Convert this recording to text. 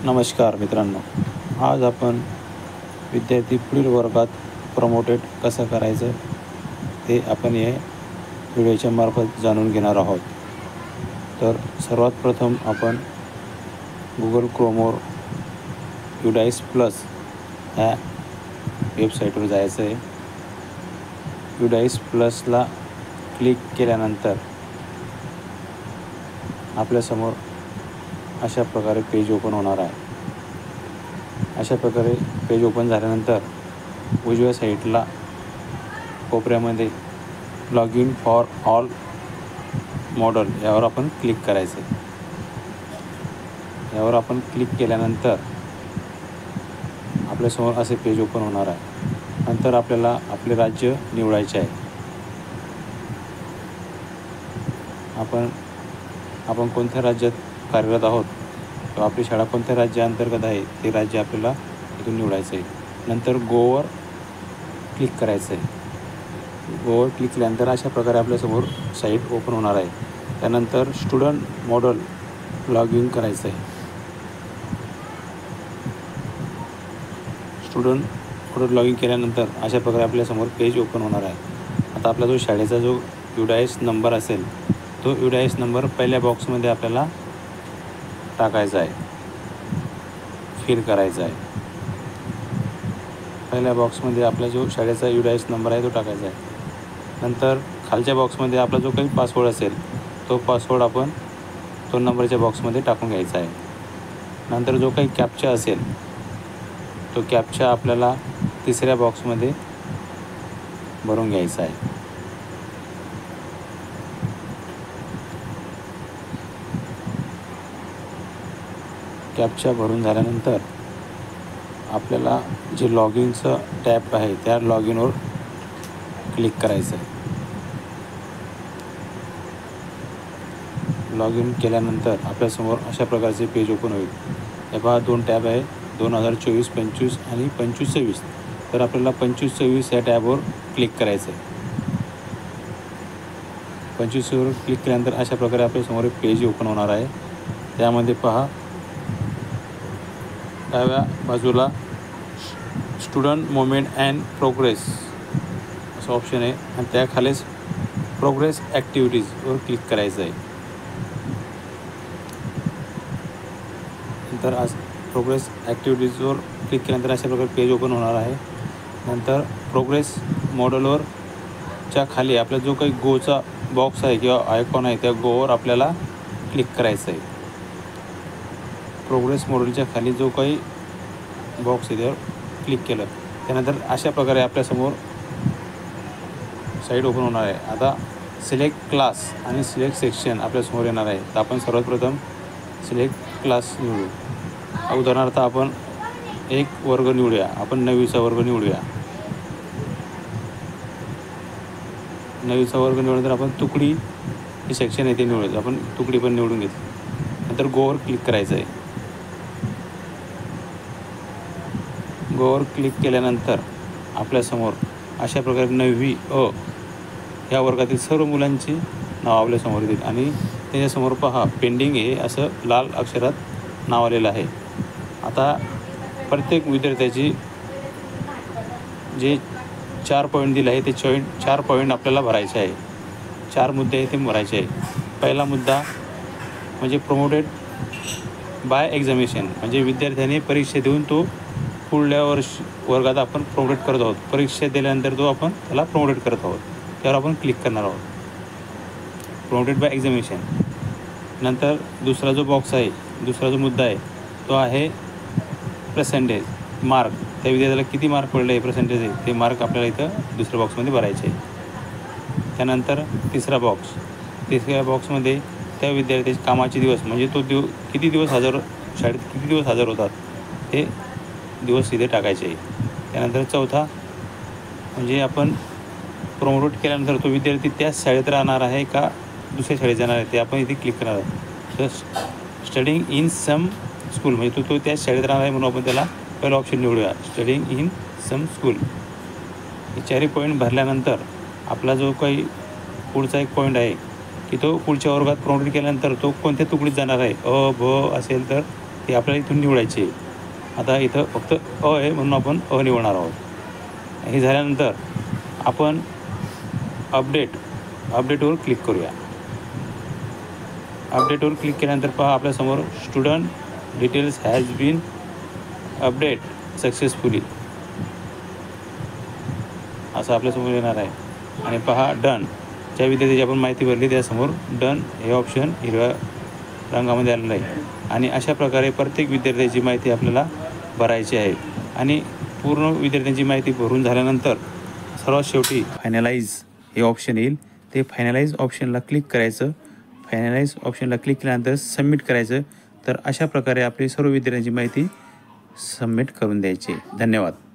नमस्कार मित्रांनो, आज आपण विद्यार्थी पुढील वर्गात प्रमोटेड कसं करायचं ते आपण या व्हिडिओच्या मार्फत जाणून घेणार आहोत. तर सर्वात प्रथम आपण गुगल क्रोमवर युडाईस प्लस ह्या वेबसाईटवर जायचं आहे. युडाईस प्लसला क्लिक केल्यानंतर आपल्यासमोर अशा प्रकारे पेज ओपन होणार आहे. अशा प्रकारे पेज ओपन झाल्यानंतर उजव्या साईडला कोपऱ्यामध्ये log in for all model यावर आपण क्लिक करायचं आहे. यावर आपण क्लिक केल्यानंतर आपल्यासमोर असे पेज ओपन होणार आहे. नंतर आपल्याला आपले राज्य निवडायचे आहे. आपण कोणत्या राज्यात कार्यरत आहोत किंवा आपली शाळा कोणत्या राज्याअंतर्गत आहे ते राज्य आपल्याला इथून निवडायचं आहे. नंतर गोवर क्लिक करायचं आहे. गोवर क्लिक केल्यानंतर अशा प्रकारे आपल्यासमोर साईट ओपन होणार आहे. त्यानंतर स्टुडंट मॉडल लॉग इन करायचं आहे. स्टुडंट मॉडल लॉग इन केल्यानंतर अशा प्रकारे आपल्यासमोर पेज ओपन होणार आहे. आता आपला जो शाळेचा जो युडाईस नंबर असेल तो युडाईस नंबर पहिल्या बॉक्समध्ये आपल्याला टाकायचा आहे, फिल करायचा आहे. पहिल्या बॉक्समध्ये आपला जो शाळेचा युडाईस नंबर आहे तो टाकायचा आहे. नंतर खालच्या बॉक्समध्ये आपला जो काही पासवर्ड असेल तो पासवर्ड आपण 2 नंबरच्या बॉक्समध्ये टाकून घ्यायचा आहे. नंतर जो काही कॅप्चा असेल तो कॅप्चा आपल्याला 3ऱ्या बॉक्समध्ये भरून घ्यायचा आहे. कॅप्चा भरून झाल्यानंतर आपल्याला जे लॉग इनचं टॅब आहे त्या लॉग इनवर क्लिक करायचं आहे. लॉग इन केल्यानंतर आपल्यासमोर अशा प्रकारचे पेज ओपन होईल. हे पहा 2 टॅब आहे, 2024-25 आणि 25-26. तर आपल्याला 25-26 या टॅबवर क्लिक करायचं आहे. 25वर क्लिक केल्यानंतर अशा प्रकारे आपल्यासमोर एक पेज ओपन होणार आहे. त्यामध्ये पहा डाव्या बाजूला स्टुडंट मुवमेंट अँड प्रोग्रेस असं ऑप्शन आहे आणि त्याखालीच प्रोग्रेस ॲक्टिव्हिटीजवर क्लिक करायचं आहे. नंतर प्रोग्रेस ॲक्टिव्हिटीजवर क्लिक केल्यानंतर अशा प्रकारे पेज ओपन होणार आहे. नंतर प्रोग्रेस मॉडलवर च्या खाली आपला जो काही गोचा बॉक्स आहे किंवा आयकॉन आहे त्या गोवर आपल्याला क्लिक करायचं आहे. प्रोग्रेस मॉडेलच्या खाली जो काही बॉक्स आहे त्यावर क्लिक केलं त्यानंतर अशा प्रकारे आपल्यासमोर साईट ओपन होणार आहे. आता सिलेक्ट क्लास आणि सिलेक्ट सेक्शन आपल्यासमोर येणार आहे. तर आपण सर्वात प्रथम सिलेक्ट क्लास निवडू. उदाहरणार्थ आपण एक वर्ग निवडूया. आपण 9वीचा वर्ग निवडूया. 9वीचा वर्ग निवडल्यानंतर आपण तुकडी हे सेक्शन आहे ते निवडायचं. आपण तुकडी पण निवडून घेतली. नंतर गोवर क्लिक करायचं आहे. गोवर क्लिक केल्यानंतर आपल्यासमोर अशा प्रकारे 9वी अ ह्या वर्गातील सर्व मुलांची नाव आपल्यासमोर येतील आणि त्याच्यासमोर पहा पेंडिंग हे असं लाल अक्षरात नाव आलेलं आहे. आता प्रत्येक विद्यार्थ्याची जे 4 पॉईंट दिले आहे ते 4 पॉईंट आपल्याला भरायचे आहे. 4 मुद्दे आहे ते भरायचे आहे. पहिला मुद्दा म्हणजे प्रमोटेड बाय एक्झामिनेशन, म्हणजे विद्यार्थ्याने परीक्षा देऊन तो पुढल्या वर्गात आपण प्रमोटेट करत आहोत. परीक्षा दिल्यानंतर तो आपण त्याला प्रमोटेट करत आहोत. त्यावर आपण क्लिक करणार आहोत. Promoted by examination. नंतर दुसरा जो बॉक्स आहे, दुसरा जो मुद्दा आहे तो आहे पर्सेंटेज मार्क. त्या विद्यार्थ्याला किती मार्क पडले आहे पर्सेंटेज आहे ते मार्क आपल्याला इथं दुसऱ्या बॉक्समध्ये भरायचे आहे. त्यानंतर तिसरा बॉक्स. तिसऱ्या बॉक्समध्ये त्या विद्यार्थ्याचे कामाचे दिवस, म्हणजे तो किती दिवस शाळेत किती दिवस हजर होतात ते दिवस इथे टाकायचे आहे. त्यानंतर चौथा म्हणजे आपण प्रमोट केल्यानंतर तो विद्यार्थी त्याच शाळेत राहणार आहे का दुसऱ्या शाळेत जाणार आहे ते आपण इथे क्लिक करणार आहोत. तर स्टडिंग इन सम स्कूल, म्हणजे तो त्याच शाळेत राहणार आहे म्हणून आपण त्याला पहिला ऑप्शन निवडूया, स्टडिंग इन सम स्कूल. हे 4 पॉईंट भरल्यानंतर आपला जो काही पुढचा एक पॉईंट आहे की तो पुढच्या वर्गात प्रमोट केल्यानंतर तो कोणत्या तुकडीत जाणार आहे. अ ब असेल तर ते आपल्याला इथून निवडायचे आहे. आता इथं फक्त अ आहे म्हणून आपण अ निवडणार आहोत. हे झाल्यानंतर आपण अपडेटवर क्लिक करूया. अपडेटवर क्लिक केल्यानंतर पहा आपल्यासमोर student details has been update successfully असं आपल्यासमोर येणार आहे. आणि पहा डन, ज्या विद्यार्थ्याची आपण माहिती भरली त्यासमोर डन हे ऑप्शन हिरव्या रंगामध्ये आलेलं आहे. आणि अशा प्रकारे प्रत्येक विद्यार्थ्याची माहिती आपल्याला भरायची आहे. आणि पूर्ण विद्यार्थ्यांची माहिती भरून झाल्यानंतर सर्वात शेवटी फायनलाइज हे ऑप्शन येईल. ते फायनलाइज ऑप्शनला क्लिक करायचं. फायनलाइज ऑप्शनला क्लिक केल्यानंतर सबमिट करायचं. तर अशा प्रकारे आपली सर्व विद्यार्थ्यांची माहिती सबमिट करून द्यायची. धन्यवाद.